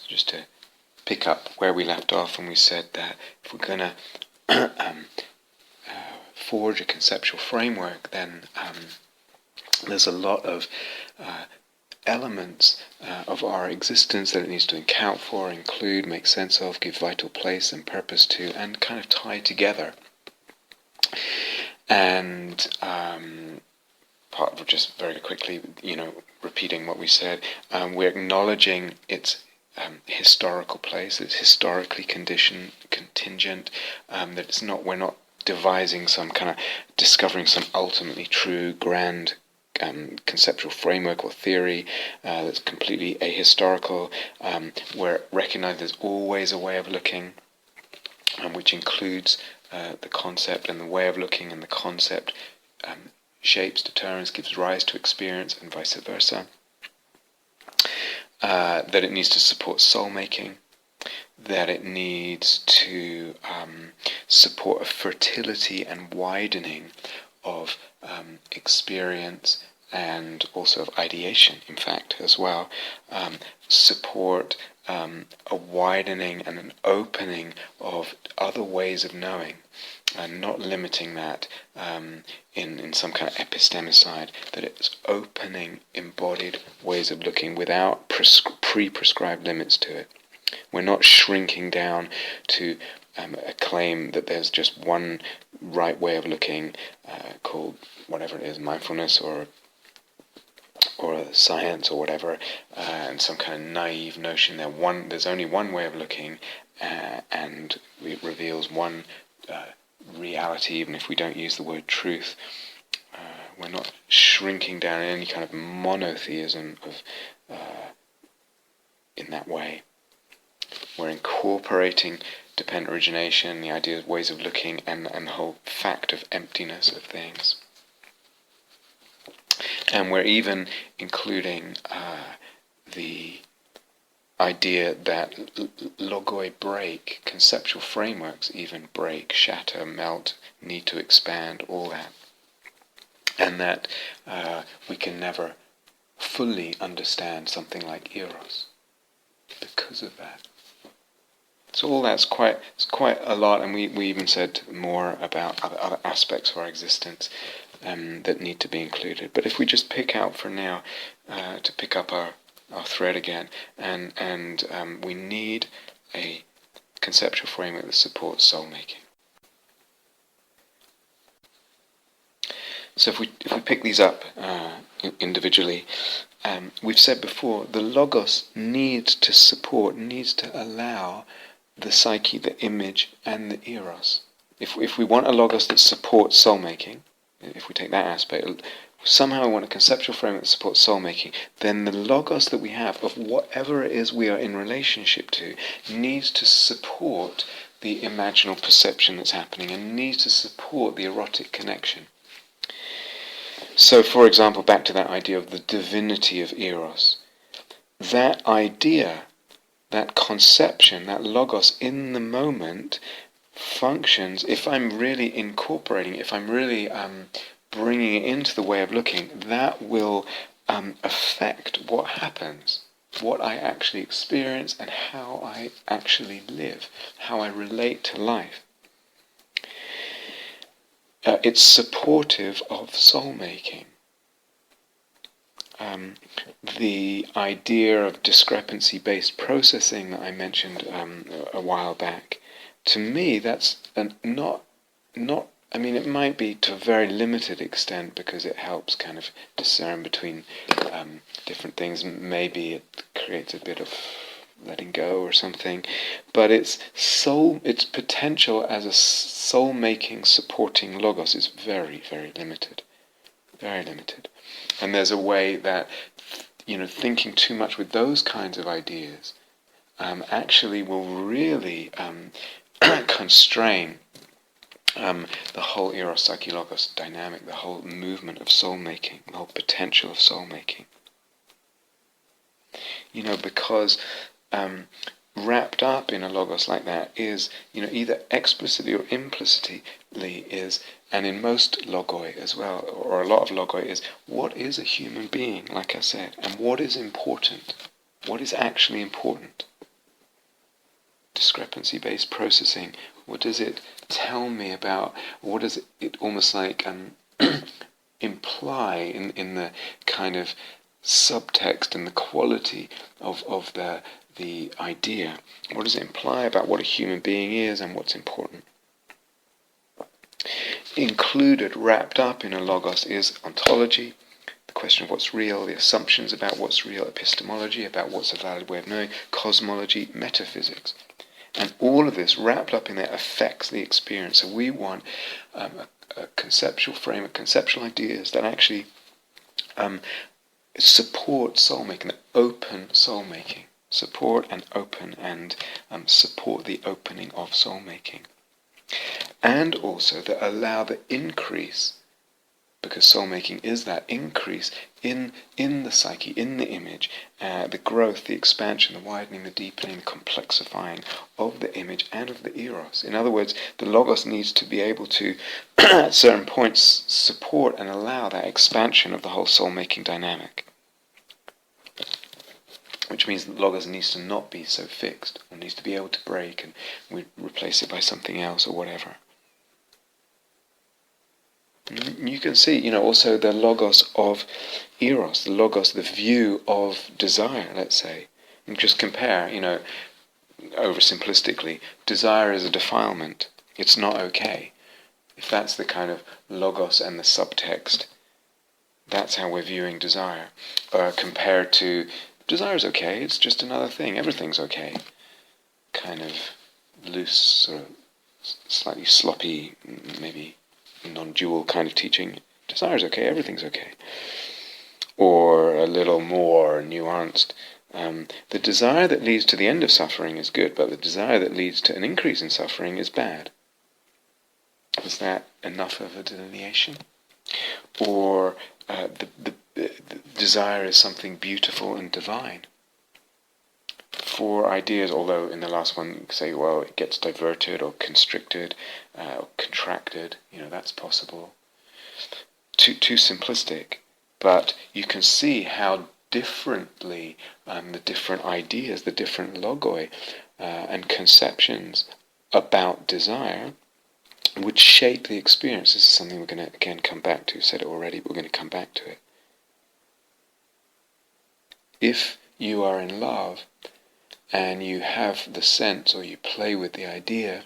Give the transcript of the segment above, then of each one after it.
So just to pick up where we left off, and we said that if we're going to forge a conceptual framework, then there's a lot of elements of our existence that it needs to account for, include, make sense of, give vital place and purpose to, and kind of tie together. And part of just very quickly, repeating what we said, we're acknowledging its historical place, it's historically contingent, that it's not, we're not devising some kind of, discovering some ultimately true, grand conceptual framework or theory that's completely ahistorical. We're recognizing there's always a way of looking, which includes the concept, and the way of looking and the concept shapes, determines, gives rise to experience, and vice versa. That it needs to support soul-making, that it needs to support a fertility and widening of experience, and also of ideation, in fact, as well. Support a widening and an opening of other ways of knowing, and not limiting that in some kind of epistemicide, that it's opening embodied ways of looking without pre-prescribed limits to it. We're not shrinking down to a claim that there's just one right way of looking, called whatever it is, mindfulness or science or whatever, and some kind of naive notion that there's only one way of looking, and it reveals one reality, even if we don't use the word truth. We're not shrinking down in any kind of monotheism in that way. We're incorporating dependent origination, the idea of ways of looking, and the whole fact of emptiness of things. And we're even including the idea that logoi break, conceptual frameworks even break, shatter, melt, need to expand, all that. And that we can never fully understand something like Eros because of that. So all that's quite a lot, and we even said more about other aspects of our existence that need to be included. But if we just pick out for now, to pick up our thread again, and we need a conceptual framework that supports soul-making. So if we pick these up individually, we've said before, the logos needs to allow the psyche, the image, and the eros. If we want a logos that supports soul-making, if we take that aspect, somehow we want a conceptual framework that supports soul-making, then the logos that we have of whatever it is we are in relationship to needs to support the imaginal perception that's happening, and needs to support the erotic connection. So, for example, back to that idea of the divinity of Eros. That idea, that conception, that logos in the moment functions, if I'm really incorporating, if I'm really bringing it into the way of looking, that will affect what happens, what I actually experience, and how I actually live, how I relate to life. It's supportive of soul-making. The idea of discrepancy-based processing that I mentioned a while back, to me that's not. I mean, it might be to a very limited extent, because it helps kind of discern between different things. Maybe it creates a bit of letting go or something, but its potential as a soul-making, supporting logos is very, very limited. Very limited. And there's a way that, thinking too much with those kinds of ideas actually will really constrain the whole Eros Psyche Logos dynamic, the whole movement of soul-making, the whole potential of soul-making. Because wrapped up in a logos like that is, either explicitly or implicitly is, and in most logoi as well, or a lot of logoi is, what is a human being, like I said, and what is important, what is actually important. discrepancy-based processing, what does it tell me about, what does it almost like imply in the kind of subtext and the quality of the idea? What does it imply about what a human being is and what's important? Included, wrapped up in a logos, is ontology, the question of what's real, the assumptions about what's real, epistemology, about what's a valid way of knowing, cosmology, metaphysics. And all of this wrapped up in there affects the experience. So we want a conceptual framework, conceptual ideas that actually support soul-making, that open soul-making. Support and open and support the opening of soul-making. And also that allow the increase, because soul-making is that increase in the psyche, in the image, the growth, the expansion, the widening, the deepening, the complexifying of the image and of the eros. In other words, the logos needs to be able to, at certain points, support and allow that expansion of the whole soul-making dynamic. Which means that logos needs to not be so fixed, or needs to be able to break, and we replace it by something else or whatever. You can see, also the logos of Eros, the logos, the view of desire, let's say. And just compare, oversimplistically, desire is a defilement. It's not okay. If that's the kind of logos and the subtext, that's how we're viewing desire. Compared to, desire is okay, it's just another thing, everything's okay. Kind of loose, sort of slightly sloppy, maybe non-dual kind of teaching. Desire is okay, everything's okay. Or a little more nuanced. The desire that leads to the end of suffering is good, but the desire that leads to an increase in suffering is bad. Is that enough of a delineation? Or the desire is something beautiful and divine. For ideas, although in the last one you say, well, it gets diverted or constricted or contracted, that's possible. Too simplistic, but you can see how differently the different ideas, the different logoi and conceptions about desire would shape the experience. This is something we're going to again come back to. Said it already, but we're going to come back to it. If you are in love and you have the sense, or you play with the idea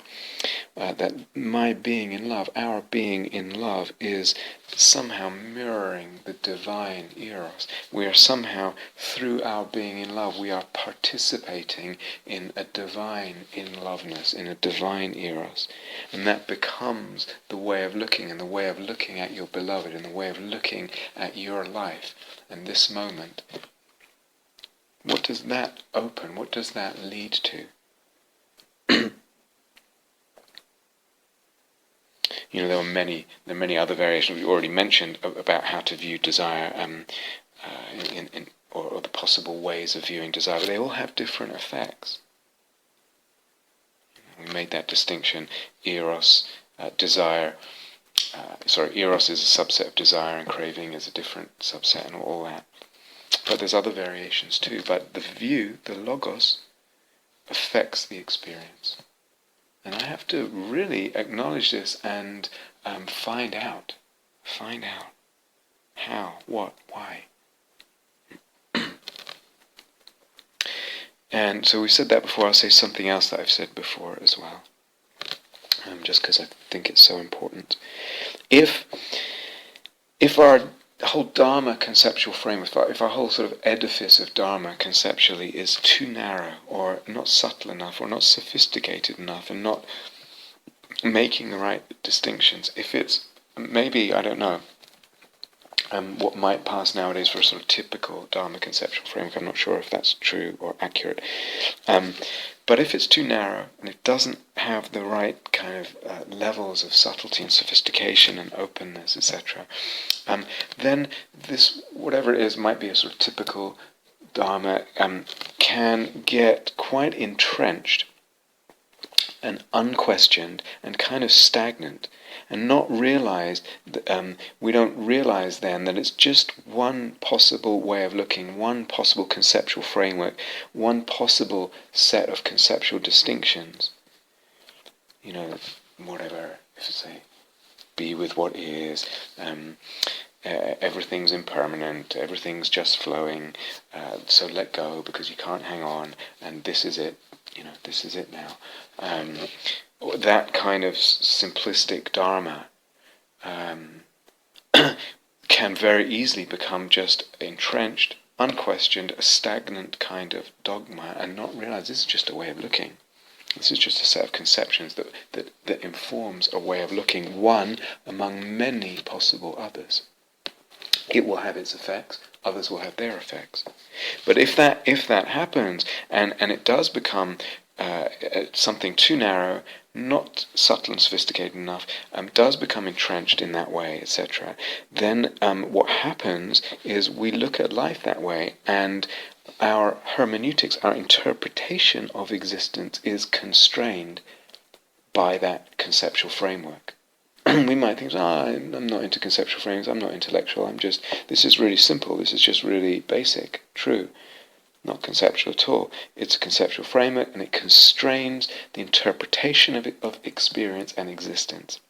that my being in love, our being in love, is somehow mirroring the divine Eros. We are somehow, through our being in love, we are participating in a divine in-loveness, in a divine Eros. And that becomes the way of looking, and the way of looking at your beloved, and the way of looking at your life and this moment. What does that open? What does that lead to? There are many other variations we already mentioned about how to view desire, or the possible ways of viewing desire, but they all have different effects. We made that distinction. Eros, desire. Eros is a subset of desire, and craving is a different subset, and all that. But there's other variations too. But the view, the logos, affects the experience. And I have to really acknowledge this and find out how, what, why. And so we said that before. I'll say something else that I've said before as well, just because I think it's so important. If our whole Dharma conceptual framework, if our whole sort of edifice of Dharma conceptually is too narrow, or not subtle enough, or not sophisticated enough, and not making the right distinctions, if it's maybe, I don't know, what might pass nowadays for a sort of typical Dharma conceptual framework, I'm not sure if that's true or accurate, but if it's too narrow and it doesn't have the right kind of levels of subtlety and sophistication and openness, etc., then this, whatever it is, might be a sort of typical Dharma, can get quite entrenched and unquestioned and kind of stagnant, and not realize we don't realize then that it's just one possible way of looking, one possible conceptual framework, one possible set of conceptual distinctions. Whatever, if you say, be with what is, everything's impermanent, everything's just flowing, so let go because you can't hang on, and this is it, this is it now. That kind of simplistic Dharma can very easily become just entrenched, unquestioned, a stagnant kind of dogma, and not realize this is just a way of looking. This is just a set of conceptions that informs a way of looking, one among many possible others. It will have its effects, others will have their effects. But if that happens, and it does become something too narrow, not subtle and sophisticated enough, does become entrenched in that way, etc., then what happens is we look at life that way, and our hermeneutics, our interpretation of existence, is constrained by that conceptual framework. We might think, I'm not into conceptual frames, I'm not intellectual, this is really simple, this is just really basic, true. Not conceptual at all. It's a conceptual framework, and it constrains the interpretation of experience and existence.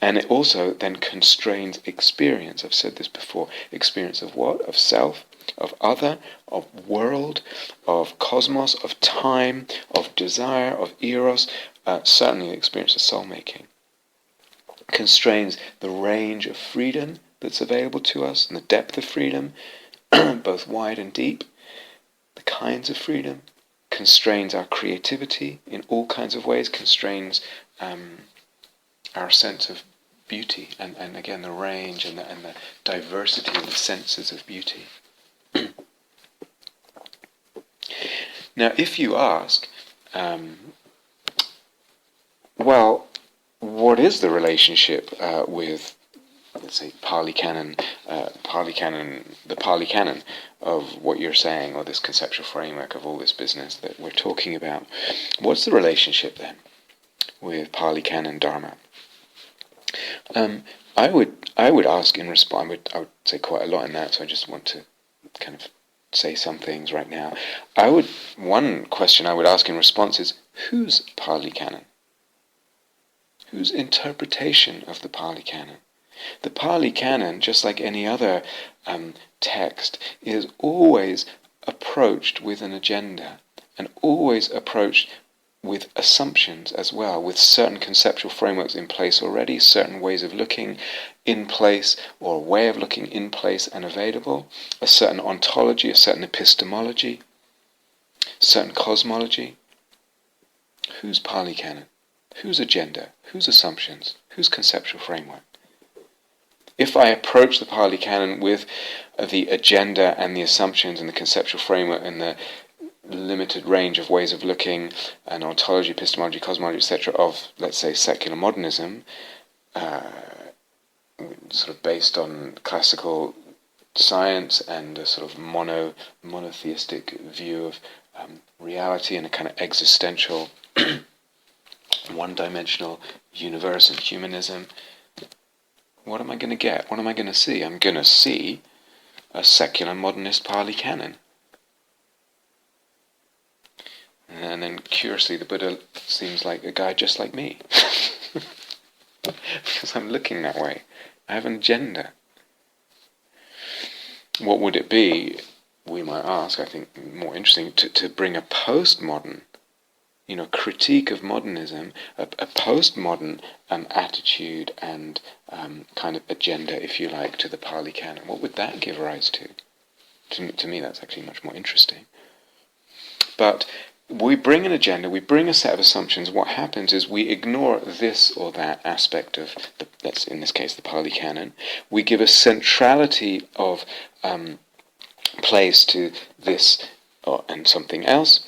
And it also then constrains experience. I've said this before. Experience of what? Of self, of other, of world, of cosmos, of time, of desire, of eros, certainly the experience of soul-making. Constrains the range of freedom that's available to us, and the depth of freedom, both wide and deep. The kinds of freedom, constrains our creativity in all kinds of ways, constrains our sense of beauty, and again the range and the diversity of the senses of beauty. Now, if you ask, well, what is the relationship with, let's say, the Pali Canon of what you're saying, or this conceptual framework of all this business that we're talking about? What's the relationship then with Pali Canon Dharma? I would ask in response. I would say quite a lot in that, so I just want to kind of say some things right now. One question I would ask in response is, whose Pali Canon? Whose interpretation of the Pali Canon? The Pali Canon, just like any other text, is always approached with an agenda, and always approached with assumptions as well, with certain conceptual frameworks in place already, certain ways of looking in place, or a way of looking in place and available, a certain ontology, a certain epistemology, certain cosmology. Whose Pali Canon? Whose agenda? Whose assumptions? Whose conceptual framework? If I approach the Pali Canon with the agenda and the assumptions and the conceptual framework and the limited range of ways of looking, and ontology, epistemology, cosmology, etc., of, let's say, secular modernism, sort of based on classical science and a sort of monotheistic view of reality, and a kind of existential, one-dimensional universe and humanism, what am I going to get? What am I going to see? I'm going to see a secular modernist Pali Canon. And then, curiously, the Buddha seems like a guy just like me. Because I'm looking that way. I have an agenda. What would it be, we might ask, I think more interesting, to bring a postmodern, critique of modernism, a postmodern attitude and kind of agenda, if you like, to the Pali Canon? What would that give rise to? To me, that's actually much more interesting. But we bring an agenda, we bring a set of assumptions. What happens is we ignore this or that aspect of, let's in this case, the Pali Canon. We give a centrality of place to this and something else,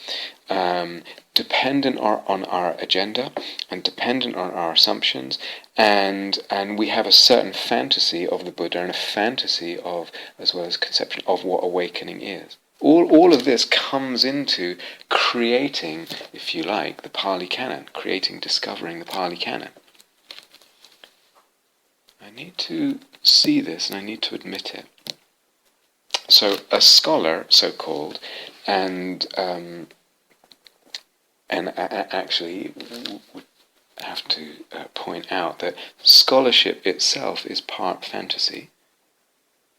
dependent on our agenda and dependent on our assumptions, and we have a certain fantasy of the Buddha and a fantasy of, as well as conception of, what awakening is. all of this comes into creating, if you like, the Pali Canon, discovering the Pali Canon. I need to see this and I need to admit it. So a scholar, so-called, and actually would have to point out that scholarship itself is part fantasy.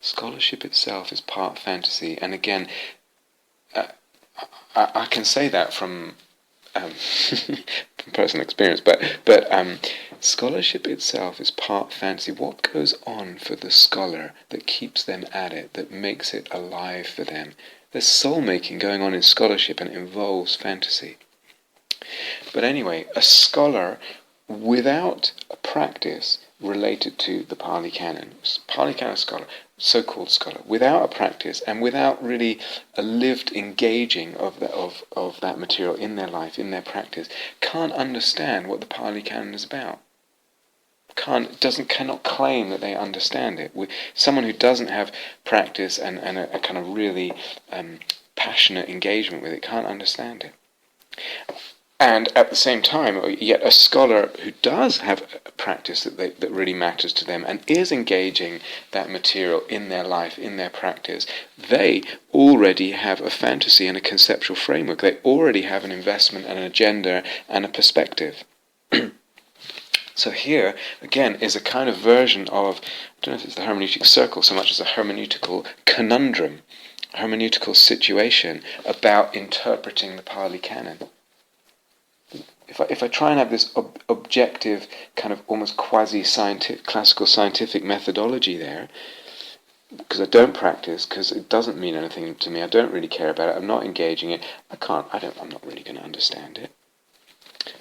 Scholarship itself is part fantasy, and again, I can say that from personal experience, but scholarship itself is part fantasy. What goes on for the scholar that keeps them at it, that makes it alive for them? There's soul-making going on in scholarship, and it involves fantasy. But anyway, a scholar without a practice related to the Pali Canon scholar, so-called scholar, without a practice and without really a lived engaging of that material in their life, in their practice, can't understand what the Pali Canon is about. Cannot claim that they understand it. Someone who doesn't have practice and a kind of really passionate engagement with it can't understand it. And at the same time, yet a scholar who does have a practice that really matters to them and is engaging that material in their life, in their practice, they already have a fantasy and a conceptual framework. They already have an investment and an agenda and a perspective. So here, again, is a kind of version of, I don't know if it's the hermeneutic circle so much as a hermeneutical conundrum, a hermeneutical situation about interpreting the Pali Canon. If I try and have this objective, kind of almost quasi-scientific, classical scientific methodology there, because I don't practice, because it doesn't mean anything to me, I don't really care about it, I'm not engaging it, I'm not really going to understand it.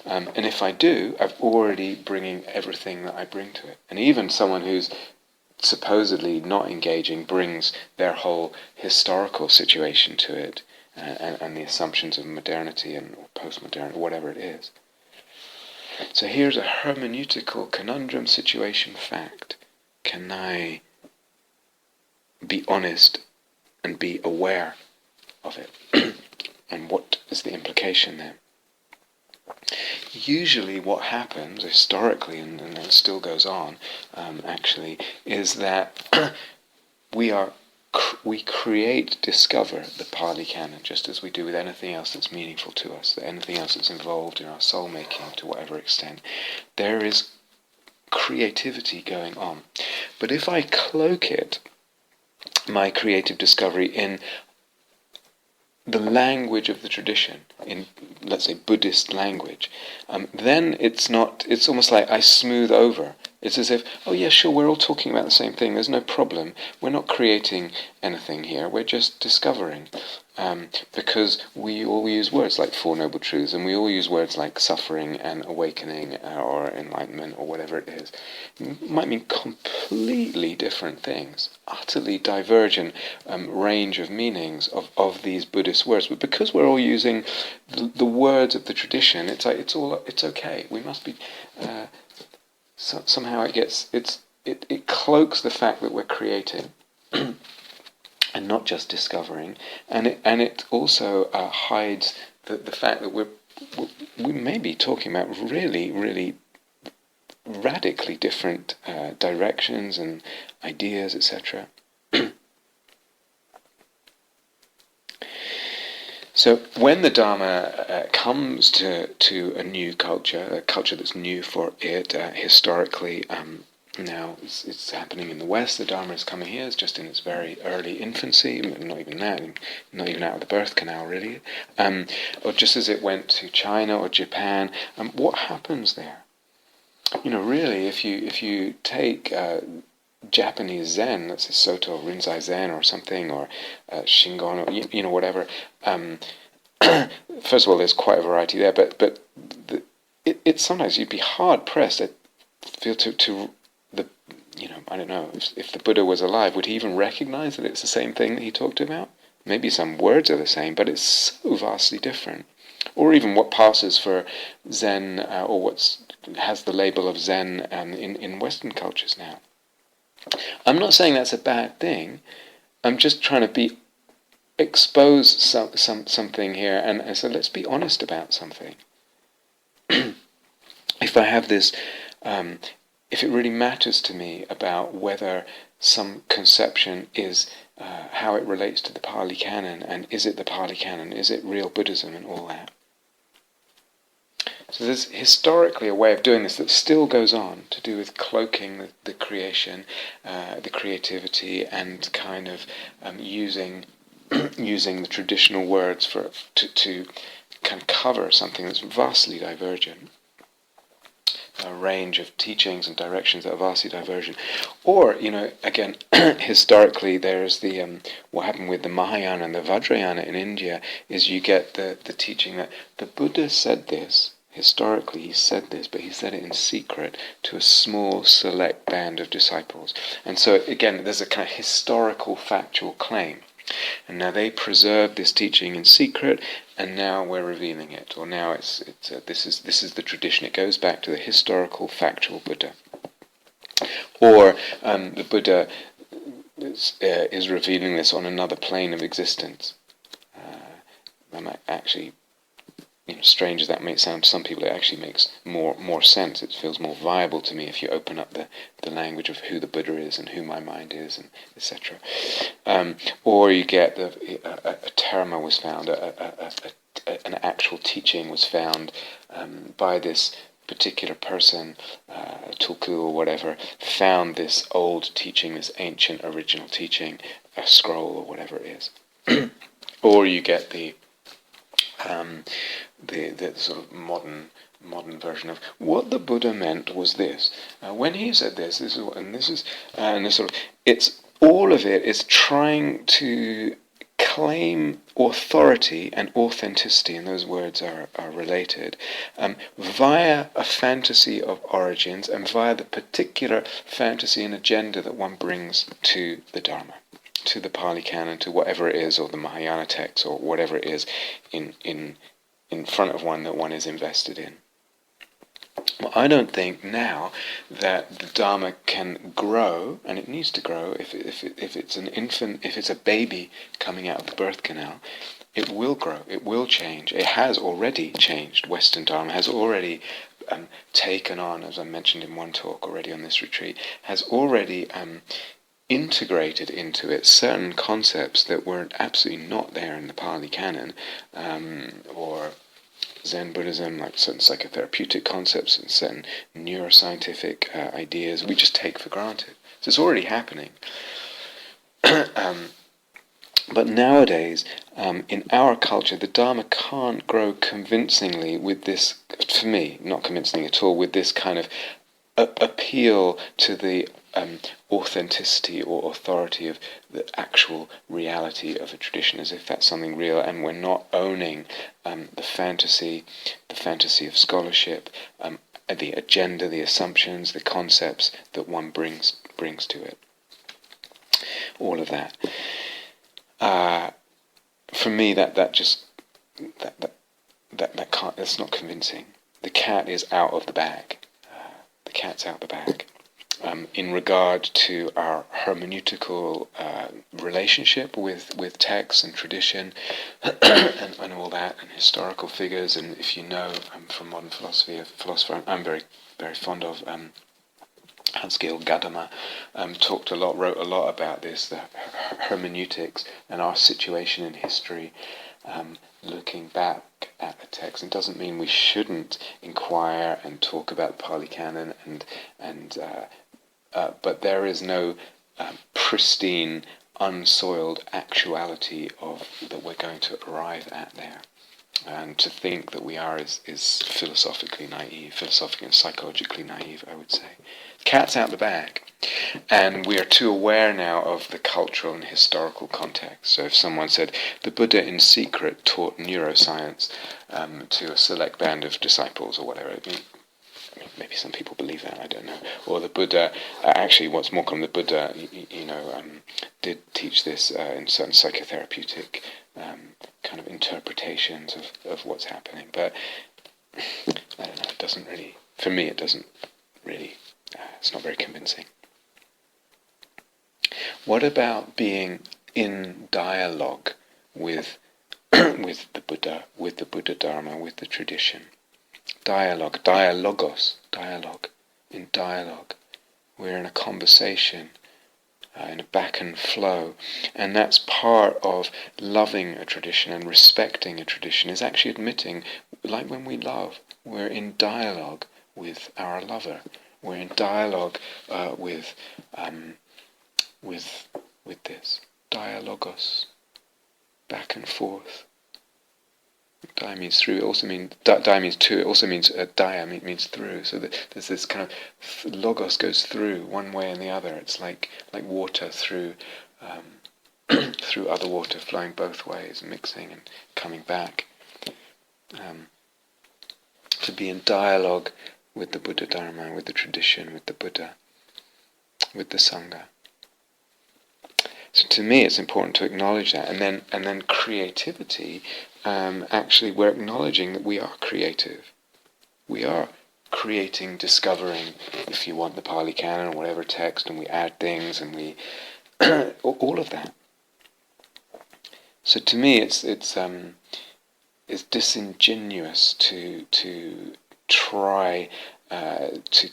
And if I do, I'm already bringing everything that I bring to it. And even someone who's supposedly not engaging brings their whole historical situation to it, and the assumptions of modernity and postmodernity, whatever it is. So here's a hermeneutical conundrum, situation, fact. Can I be honest and be aware of it? And what is the implication there? Usually what happens historically, and it still goes on, actually, is that we discover the Pali Canon, just as we do with anything else that's meaningful to us, anything else that's involved in our soul-making to whatever extent. There is creativity going on. But if I cloak it, my creative discovery, in the language of the tradition, in, let's say, Buddhist language, then it's almost like I smooth over. It's as if, oh yeah, sure, we're all talking about the same thing, there's no problem. We're not creating anything here, we're just discovering. Because we all use words like Four Noble Truths, and we all use words like suffering and awakening or enlightenment or whatever it is. It might mean completely different things, utterly divergent range of meanings of these Buddhist words. But because we're all using the words of the tradition, it's okay. We must be somehow it cloaks the fact that we're creating. And not just discovering, and it also hides the fact that we may be talking about really, really radically different directions and ideas, etc. So when the Dharma comes to a new culture, a culture that's new for it historically. Now, it's happening in the West. The Dharma is coming here. It's just in its very early infancy, not even that, not even out of the birth canal, really. Or just as it went to China or Japan. What happens there? Really, if you take Japanese Zen, that's a Soto Rinzai Zen or something, or Shingon, or whatever. First of all, there's quite a variety there, but it's sometimes you'd be hard pressed. I feel to I don't know, if the Buddha was alive, would he even recognize that it's the same thing that he talked about? Maybe some words are the same, but it's so vastly different. Or even what passes for Zen, or what has the label of Zen in Western cultures now. I'm not saying that's a bad thing. I'm just trying to be expose something here, and so let's be honest about something. If I have this, if it really matters to me about whether some conception is how it relates to the Pali Canon, and is it the Pali Canon, is it real Buddhism and all that. So there's historically a way of doing this that still goes on to do with cloaking the creation, the creativity, and kind of using the traditional words to kind of cover something that's vastly divergent. A range of teachings and directions that are vastly divergent. Or, again, historically there's the what happened with the Mahayana and the Vajrayana in India is you get the teaching that the Buddha said this. Historically he said this, but he said it in secret to a small select band of disciples. And so again there's a kind of historical factual claim. And now they preserved this teaching in secret, and now we're revealing it. Or now this is the tradition. It goes back to the historical factual Buddha. Or the Buddha is revealing this on another plane of existence. Actually, strange as that may sound to some people, it actually makes more sense. It feels more viable to me if you open up the language of who the Buddha is and who my mind is, and etc. Or you get a terma was found, an actual teaching was found by this particular person, Tulku or whatever, found this old teaching, this ancient original teaching, a scroll or whatever it is. Or you get the sort of modern version of what the Buddha meant was this. When he said this is what, and this is, and this sort of, it's all of it is trying to claim authority and authenticity, and those words are related, via a fantasy of origins and via the particular fantasy and agenda that one brings to the Dharma, to the Pali Canon, to whatever it is, or the Mahayana text, or whatever it is in front of one that one is invested in. Well, I don't think now that the Dharma can grow, and it needs to grow. If it's an infant, if it's a baby coming out of the birth canal, it will grow. It will change. It has already changed. Western Dharma has already taken on, as I mentioned in one talk already on this retreat, has already integrated into it certain concepts that were absolutely not there in the Pali Canon, or Zen Buddhism, like certain psychotherapeutic concepts and certain neuroscientific ideas we just take for granted. So it's already happening. But nowadays, in our culture, the Dharma can't grow convincingly with this, for me, not convincingly at all, with this kind of appeal to the authenticity or authority of the actual reality of a tradition, as if that's something real, and we're not owning the fantasy of scholarship, the agenda, the assumptions, the concepts that one brings to it. All of that. For me, that can't. That's not convincing. The cat is out of the bag. The cat's out the bag. In regard to our hermeneutical relationship with texts and tradition and all that, and historical figures, and if you know from modern philosophy, a philosopher I'm very, very fond of, Hans-Georg Gadamer, wrote a lot about this, the hermeneutics and our situation in history, looking back at the text. It doesn't mean we shouldn't inquire and talk about the Pali Canon, but there is no pristine, unsoiled actuality that we're going to arrive at there. And to think that we are is philosophically and psychologically naive, I would say. Cat's out the bag. And we are too aware now of the cultural and historical context. So if someone said, the Buddha in secret taught neuroscience to a select band of disciples or whatever, maybe some people believe that, I don't know. Or the Buddha, actually what's more common, the Buddha, did teach this in certain psychotherapeutic kind of interpretations of what's happening. But, I don't know, it doesn't really, for me it doesn't really, it's not very convincing. What about being in dialogue with with the Buddha, with the Buddha Dharma, with the tradition. Dialogue, dialogos, dialogue. In dialogue, we're in a conversation, in a back and flow, and that's part of loving a tradition and respecting a tradition, is actually admitting, like when we love, we're in dialogue with our lover. We're in dialogue with this dialogos, back and forth. Dia means through. It also means dia means two. It also means dia means through. So that there's this kind of logos goes through one way and the other. It's like water through through other water, flowing both ways, mixing and coming back. To be in dialogue with the Buddha Dharma, with the tradition, with the Buddha, with the Sangha. So to me, it's important to acknowledge that, and then creativity. Actually, we're acknowledging that we are creative. We are creating, discovering, if you want, the Pali Canon or whatever text, and we add things, and we all of that. So to me, it's disingenuous to try to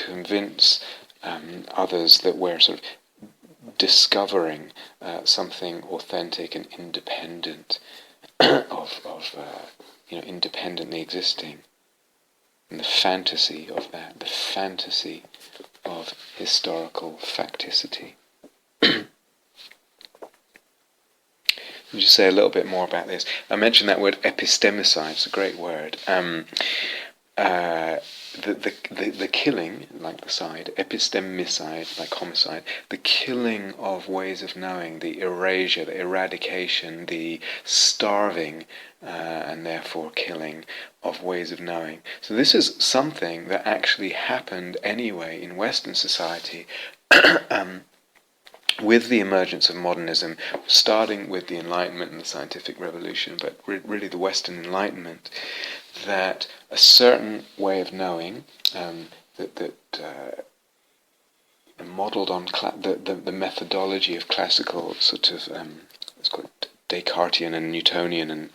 convince others that we're sort of discovering something authentic and independent of independently existing, and the fantasy of that, the fantasy of historical facticity. Let me just say a little bit more about this. I mentioned that word epistemicide. It's a great word. The killing, like the side, epistemicide, like homicide, the killing of ways of knowing, the erasure, the eradication, the starving, and therefore killing of ways of knowing. So this is something that actually happened anyway in Western society with the emergence of modernism, starting with the Enlightenment and the scientific revolution, but really the Western Enlightenment, that a certain way of knowing modelled on the methodology of classical sort of it's called Descartesian and Newtonian and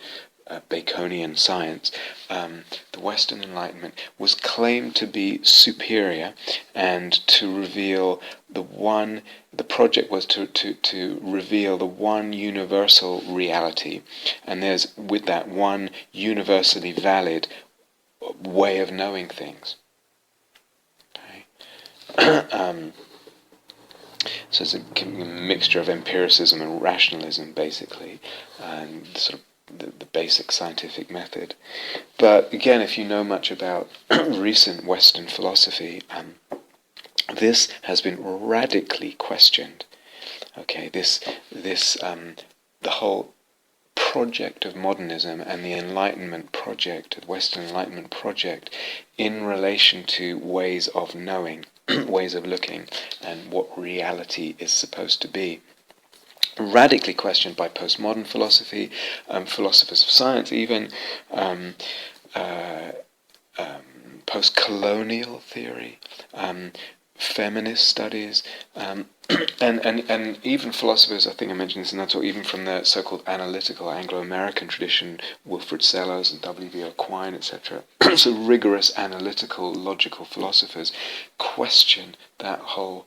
Baconian science, the Western Enlightenment was claimed to be superior and to reveal the project was to reveal the one universal reality, and there's with that one universally valid way of knowing things. Okay. So it's a mixture of empiricism and rationalism, basically, and sort of the basic scientific method. But again, if you know much about recent Western philosophy, this has been radically questioned. Okay, the whole project of modernism and the Enlightenment project, the Western Enlightenment project, in relation to ways of knowing, ways of looking, and what reality is supposed to be. Radically questioned by postmodern philosophy, philosophers of science, even post-colonial theory, feminist studies, and even philosophers, I think I mentioned this in that talk, even from the so-called analytical Anglo-American tradition, Wilfrid Sellars and W.B. Quine, etc. So rigorous analytical, logical philosophers question that whole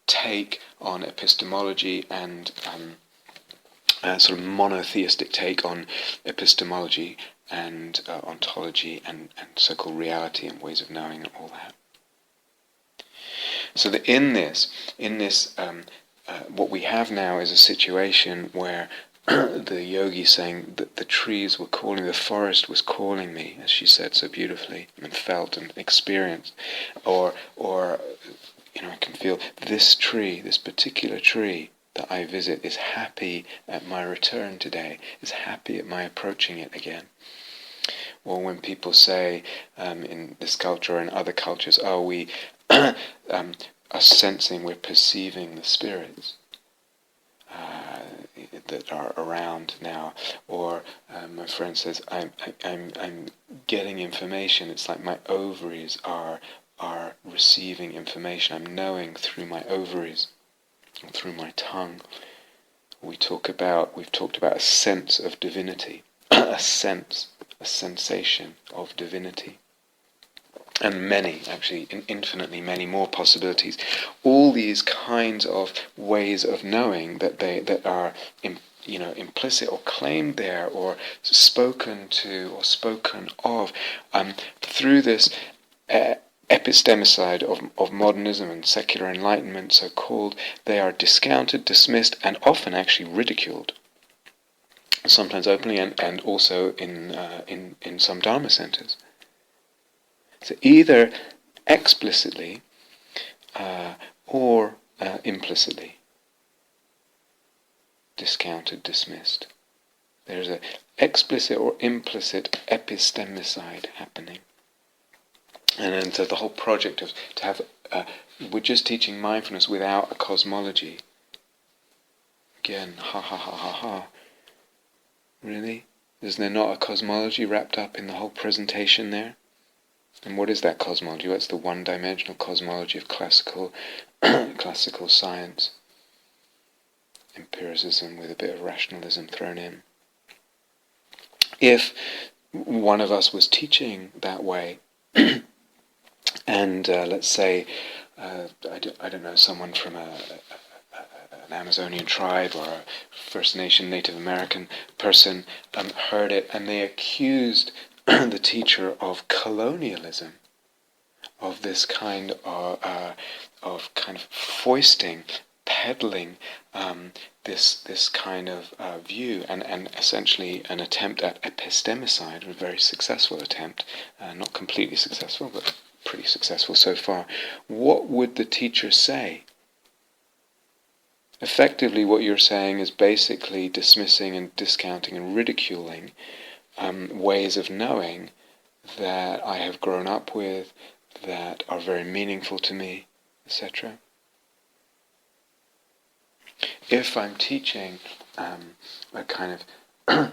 take on epistemology and sort of monotheistic take on epistemology and ontology and so-called reality and ways of knowing and all that. So that in this, what we have now is a situation where the yogi saying that the trees were calling, the forest was calling me, as she said so beautifully, and felt and experienced, or I can feel this tree, this particular tree that I visit is happy at my return today, is happy at my approaching it again. Or when people say in this culture or in other cultures, we are sensing, we're perceiving the spirits that are around now. Or my friend says, I'm getting information. It's like my ovaries are receiving information. I'm knowing through my ovaries, through my tongue. we've talked about a sense of divinity, a sensation of divinity, and many, actually, infinitely many more possibilities. All these kinds of ways of knowing that are implicit or claimed there, or spoken to or spoken of through this epistemicide of modernism and secular enlightenment, so called. They are discounted, dismissed, and often actually ridiculed, sometimes openly and also in some Dharma centers. So either explicitly or implicitly discounted, dismissed. There's an explicit or implicit epistemicide happening. And then so the whole project of to have we're just teaching mindfulness without a cosmology. Again, ha ha ha ha ha. Really? Is there not a cosmology wrapped up in the whole presentation there? And what is that cosmology? What's the one-dimensional cosmology of classical science? Empiricism with a bit of rationalism thrown in. If one of us was teaching that way, and let's say, I don't know, someone from an Amazonian tribe or a First Nation Native American person heard it, and they accused the teacher of colonialism, of this kind of foisting, peddling this kind of view, and essentially an attempt at epistemicide, a very successful attempt, not completely successful, but pretty successful so far. What would the teacher say? Effectively, what you're saying is basically dismissing and discounting and ridiculing ways of knowing that I have grown up with, that are very meaningful to me, etc. If I'm teaching a kind of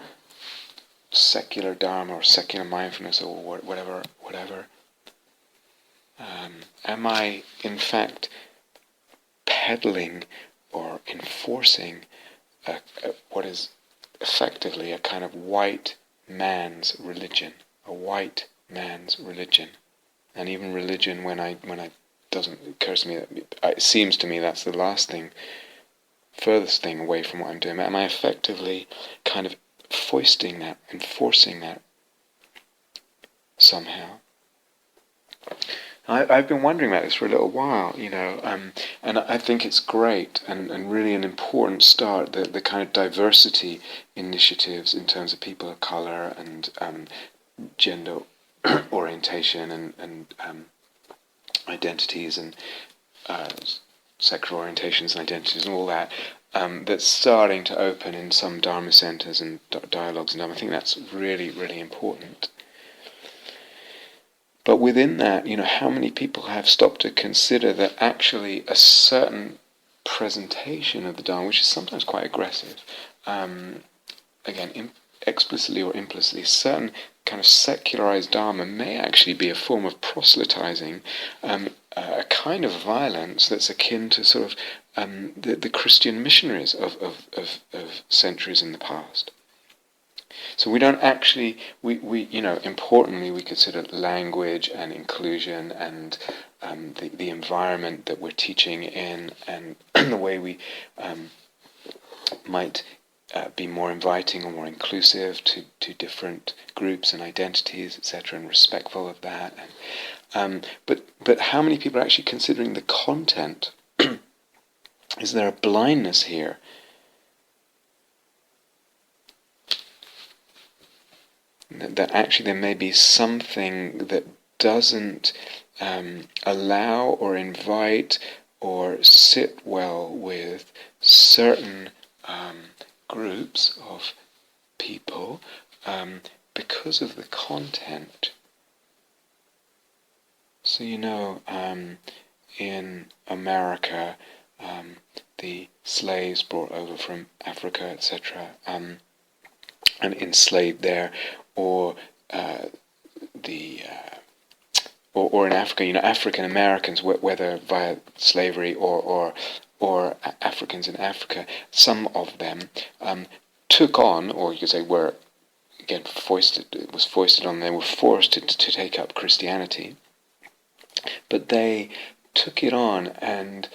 secular Dharma or secular mindfulness or whatever, am I in fact peddling or enforcing what is effectively a kind of white man's religion, a white man's religion, and even religion when I doesn't occur to me that it seems to me that's the last thing, furthest thing away from what I'm doing. Am I effectively kind of foisting that, enforcing that somehow? I've been wondering about this for a little while, and I think it's great and really an important start, the kind of diversity initiatives in terms of people of colour and gender orientation and identities and sexual orientations and identities and all that, that's starting to open in some Dharma centres and dialogues and Dharma. I think that's really, really important. But within that, how many people have stopped to consider that actually a certain presentation of the Dharma, which is sometimes quite aggressive, again, explicitly or implicitly, certain kind of secularized Dharma may actually be a form of proselytizing, a kind of violence that's akin to sort of the Christian missionaries of centuries in the past. So we don't actually, importantly, we consider language and inclusion and the environment that we're teaching in, and the way we might be more inviting or more inclusive to different groups and identities, etc., and respectful of that. But how many people are actually considering the content? Is there a blindness here? That actually there may be something that doesn't allow or invite or sit well with certain groups of people because of the content. So in America, the slaves brought over from Africa, etc., and enslaved there, or or in Africa, African Americans, whether via slavery or or Africans in Africa, some of them took on, or you could say were, again, it was foisted on, they were forced to take up Christianity, but they took it on, and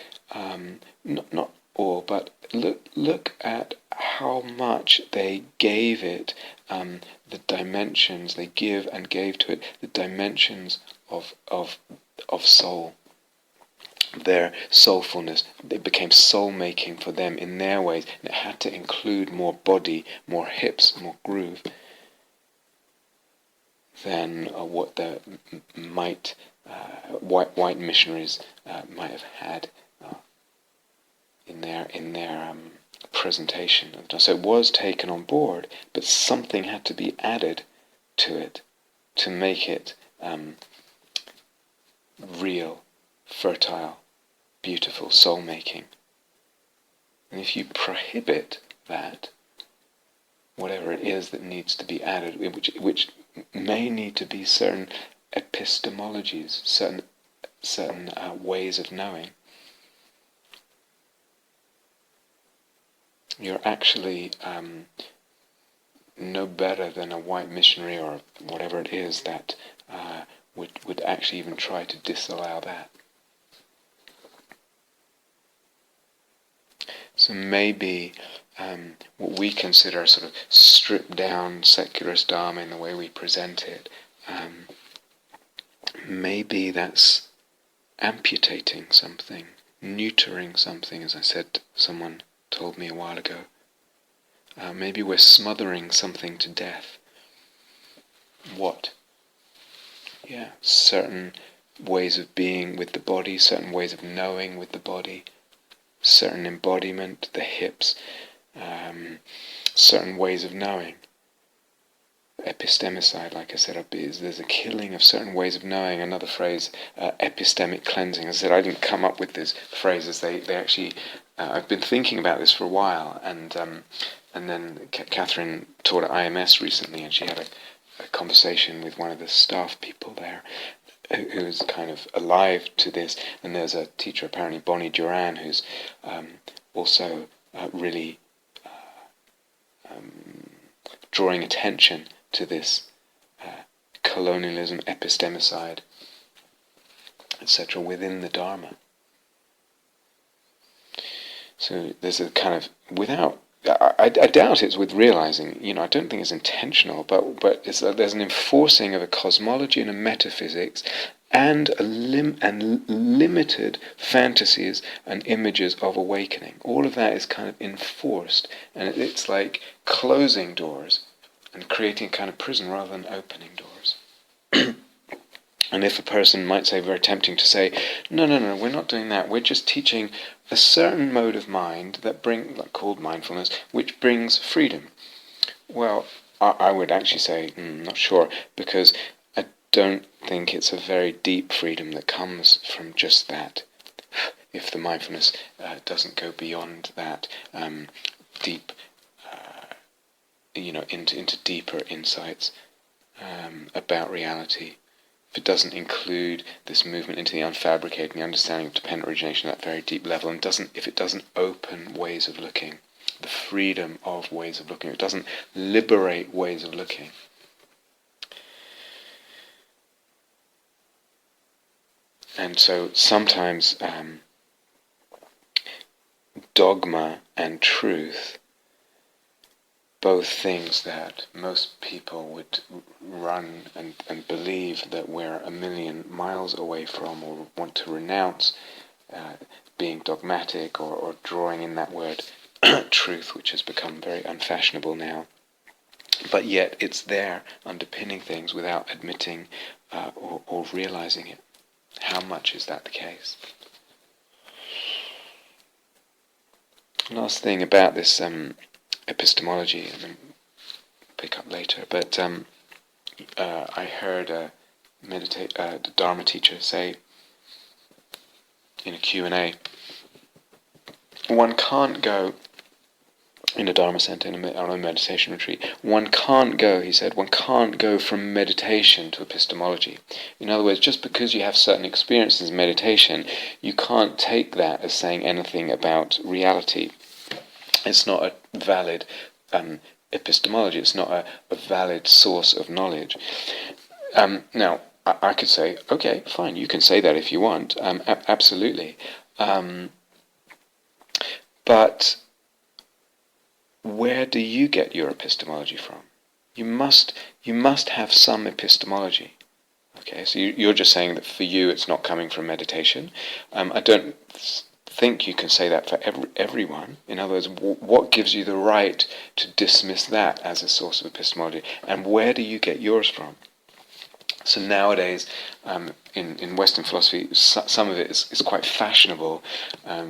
not all, but look at how much they gave it, the dimensions they gave to it, the dimensions of soul, their soulfulness. It became soul-making for them in their ways, and it had to include more body, more hips, more groove than what the white missionaries might have had in their presentation. So it was taken on board, but something had to be added to it to make it real, fertile, beautiful, soul-making. And if you prohibit that, whatever it is that needs to be added, which may need to be certain epistemologies, certain ways of knowing, you're actually no better than a white missionary or whatever it is that would actually even try to disallow that. So maybe what we consider sort of stripped down secularist Dharma in the way we present it, maybe that's amputating something, neutering something, as I said, someone told me a while ago. Maybe we're smothering something to death. What? Yeah, certain ways of being with the body, certain ways of knowing with the body, certain embodiment, the hips, certain ways of knowing. Epistemicide, like I said, there's a killing of certain ways of knowing. Another phrase, epistemic cleansing. As I said, I didn't come up with these phrases. They actually, I've been thinking about this for a while, and then Catherine taught at IMS recently, and she had a conversation with one of the staff people there, who's kind of alive to this. And there's a teacher, apparently Bonnie Duran, who's also really drawing attention to this colonialism, epistemicide, etc. within the Dharma. So there's a kind of, without, I doubt it's with realizing, I don't think it's intentional, but there's an enforcing of a cosmology and a metaphysics, and limited fantasies and images of awakening. All of that is kind of enforced, and it's like closing doors and creating a kind of prison rather than opening doors. And if a person might say, very tempting to say, no, we're not doing that. We're just teaching a certain mode of mind that called mindfulness, which brings freedom. Well, I would actually say, not sure, because I don't think it's a very deep freedom that comes from just that. If the mindfulness doesn't go beyond that deep, into deeper insights about reality. If it doesn't include this movement into the unfabricated and the understanding of dependent origination at that very deep level, and if it doesn't open ways of looking, the freedom of ways of looking, it doesn't liberate ways of looking. And so sometimes dogma and truth, both things that most people would run and believe that we're a million miles away from, or want to renounce being dogmatic or drawing in that word truth, which has become very unfashionable now. But yet it's there underpinning things without admitting or realizing it. How much is that the case? Last thing about this epistemology, and then pick up later, but I heard a Dharma teacher say in a Q&A, one can't go in a Dharma center, on a meditation retreat. One can't go, he said, one can't go from meditation to epistemology. In other words, just because you have certain experiences in meditation, you can't take that as saying anything about reality. It's not a valid epistemology, it's not a valid source of knowledge. Now, I could say, okay, fine, you can say that if you want, absolutely. But where do you get your epistemology from? You must have some epistemology. Okay, so you're just saying that for you it's not coming from meditation. I don't think you can say that for everyone. In other words, what gives you the right to dismiss that as a source of epistemology? And where do you get yours from? So nowadays, in Western philosophy, some of it is quite fashionable.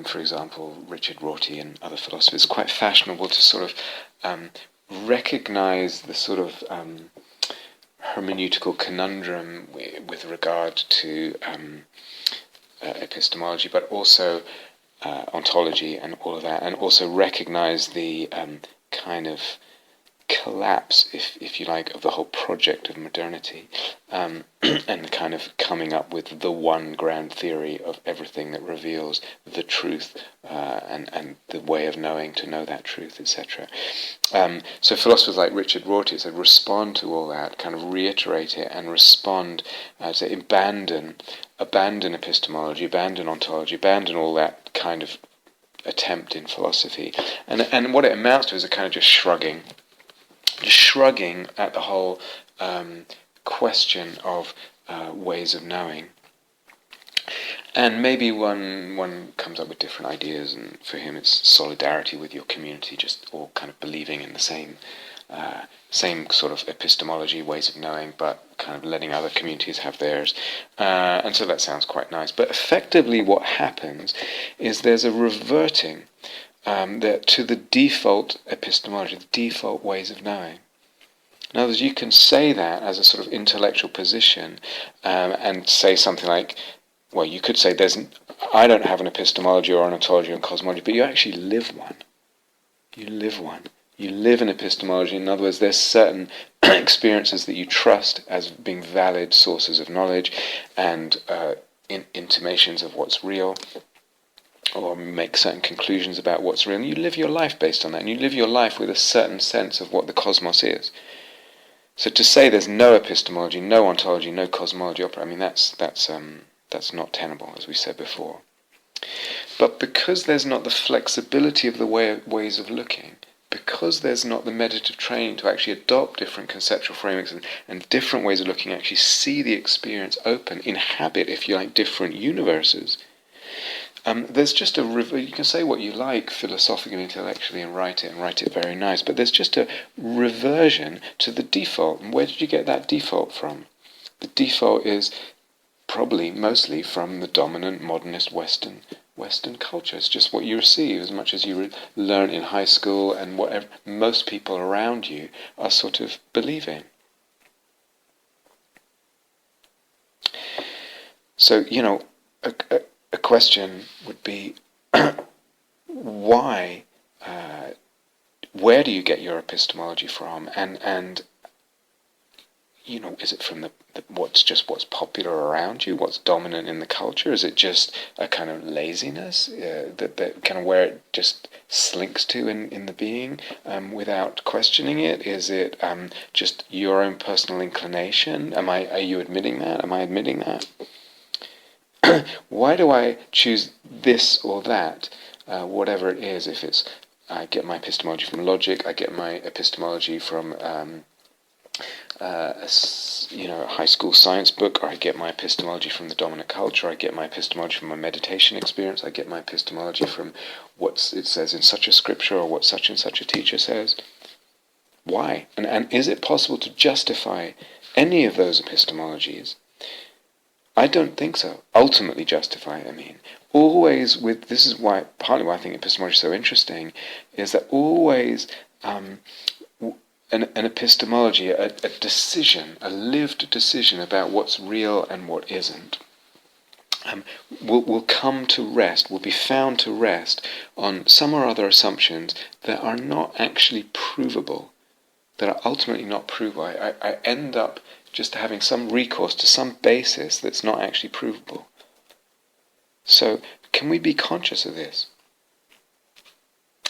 For example, Richard Rorty and other philosophers, quite fashionable to sort of recognize the sort of hermeneutical conundrum with regard to epistemology, but also ontology and all of that, and also recognize the kind of collapse, if you like, of the whole project of modernity, and the kind of coming up with the one grand theory of everything that reveals the truth and the way of knowing to know that truth, etc. So philosophers like Richard Rorty said, respond to all that, kind of reiterate it, and respond, say, abandon epistemology, abandon ontology, abandon all that kind of attempt in philosophy, and what it amounts to is a kind of just shrugging at the whole question of ways of knowing. And maybe one comes up with different ideas, and for him it's solidarity with your community, just all kind of believing in the same sort of epistemology, ways of knowing, but kind of letting other communities have theirs. And so that sounds quite nice. But effectively what happens is there's a reverting to the default epistemology, the default ways of knowing. In other words, you can say that as a sort of intellectual position, and say something like, well, you could say I don't have an epistemology or an ontology or cosmology, but you actually live one. You live one. You live an epistemology. In other words, there's certain experiences that you trust as being valid sources of knowledge and intimations of what's real, or make certain conclusions about what's real, and you live your life based on that, and you live your life with a certain sense of what the cosmos is. So to say there's no epistemology, no ontology, no cosmology, I mean that's not tenable, as we said before. But because there's not the flexibility of the ways of looking, because there's not the meditative training to actually adopt different conceptual frameworks and different ways of looking, actually see the experience open, inhabit, if you like, different universes, there's just you can say what you like philosophically and intellectually and write it very nice, but there's just a reversion to the default. And where did you get that default from? The default is probably mostly from the dominant modernist Western culture. It's just what you receive, as much as you learn in high school and whatever most people around you are sort of believing. So, a question would be, why, where do you get your epistemology from? And is it from what's popular around you, what's dominant in the culture? Is it just a kind of laziness, that kind of where it just slinks to in the being without questioning it? Is it just your own personal inclination? Are you admitting that? Am I admitting that? Why do I choose this or that, whatever it is? If it's, I get my epistemology from logic, I get my epistemology from a high school science book, or I get my epistemology from the dominant culture, I get my epistemology from my meditation experience, I get my epistemology from what it says in such a scripture or what such and such a teacher says. Why? And is it possible to justify any of those epistemologies? I don't think so. Ultimately justify, always with, this is partly why I think epistemology is so interesting, is that always an epistemology, a decision, a lived decision about what's real and what isn't, will come to rest, will be found to rest on some or other assumptions that are not actually provable, that are ultimately not provable. I end up just having some recourse to some basis that's not actually provable. So, can we be conscious of this?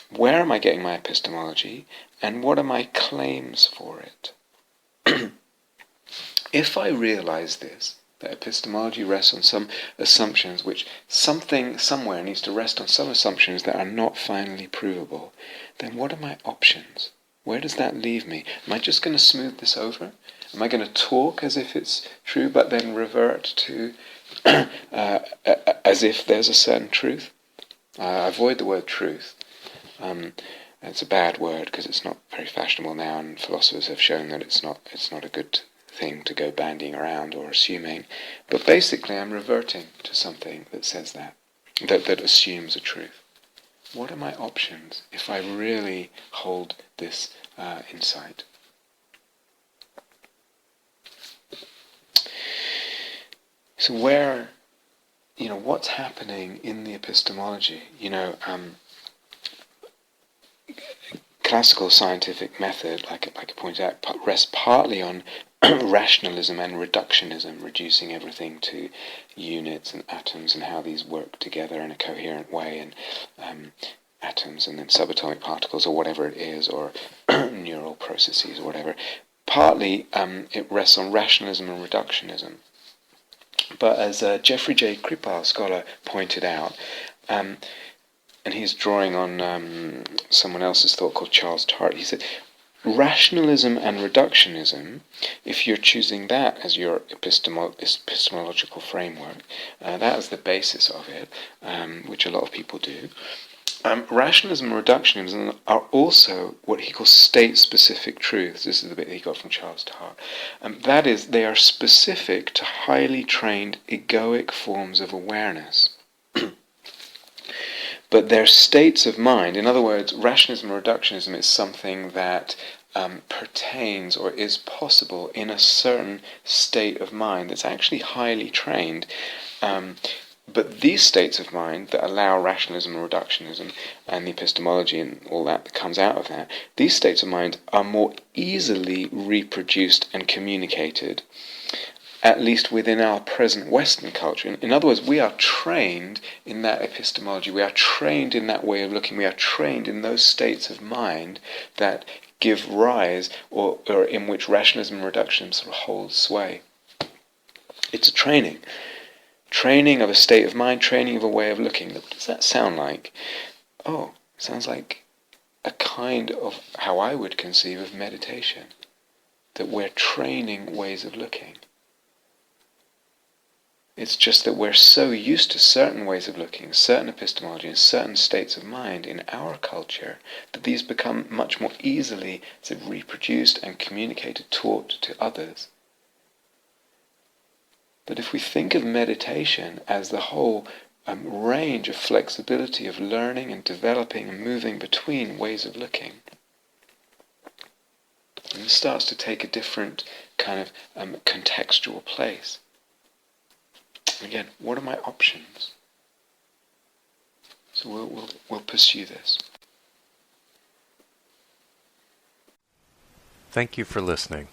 Where am I getting my epistemology, and what are my claims for it? If I realize this, that epistemology rests on some assumptions, which something somewhere needs to rest on some assumptions that are not finally provable, then what are my options? Where does that leave me? Am I just going to smooth this over? Am I going to talk as if it's true, but then revert to as if there's a certain truth? Avoid the word truth. It's a bad word because it's not very fashionable now, and philosophers have shown that it's not a good thing to go bandying around or assuming. But basically, I'm reverting to something that says that assumes a truth. What are my options if I really hold this insight? So what's happening in the epistemology? Classical scientific method, like I pointed out, rests partly on rationalism and reductionism, reducing everything to units and atoms and how these work together in a coherent way, and atoms and then subatomic particles or whatever it is, or neural processes or whatever. Partly it rests on rationalism and reductionism. But as Geoffrey J. Kripal, scholar, pointed out, and he's drawing on someone else's thought called Charles Tart, he said, rationalism and reductionism, if you're choosing that as your epistemological framework, that is the basis of it, which a lot of people do. Rationalism and reductionism are also what he calls state-specific truths. This is the bit that he got from Charles Tart. That is, they are specific to highly trained egoic forms of awareness. But they're states of mind. In other words, rationalism or reductionism is something that pertains or is possible in a certain state of mind that's actually highly trained. But these states of mind that allow rationalism and reductionism and the epistemology and all that comes out of that, these states of mind are more easily reproduced and communicated, at least within our present Western culture. In other words, we are trained in that epistemology, we are trained in that way of looking, we are trained in those states of mind that give rise, or in which rationalism and reductionism sort of hold sway. It's a training. Training of a state of mind, training of a way of looking. What does that sound like? Oh, it sounds like a kind of how I would conceive of meditation. That we're training ways of looking. It's just that we're so used to certain ways of looking, certain epistemology, and certain states of mind in our culture that these become much more easily reproduced and communicated, taught to others. But if we think of meditation as the whole range of flexibility of learning and developing and moving between ways of looking, and it starts to take a different kind of contextual place. Again, what are my options? So we'll pursue this. Thank you for listening.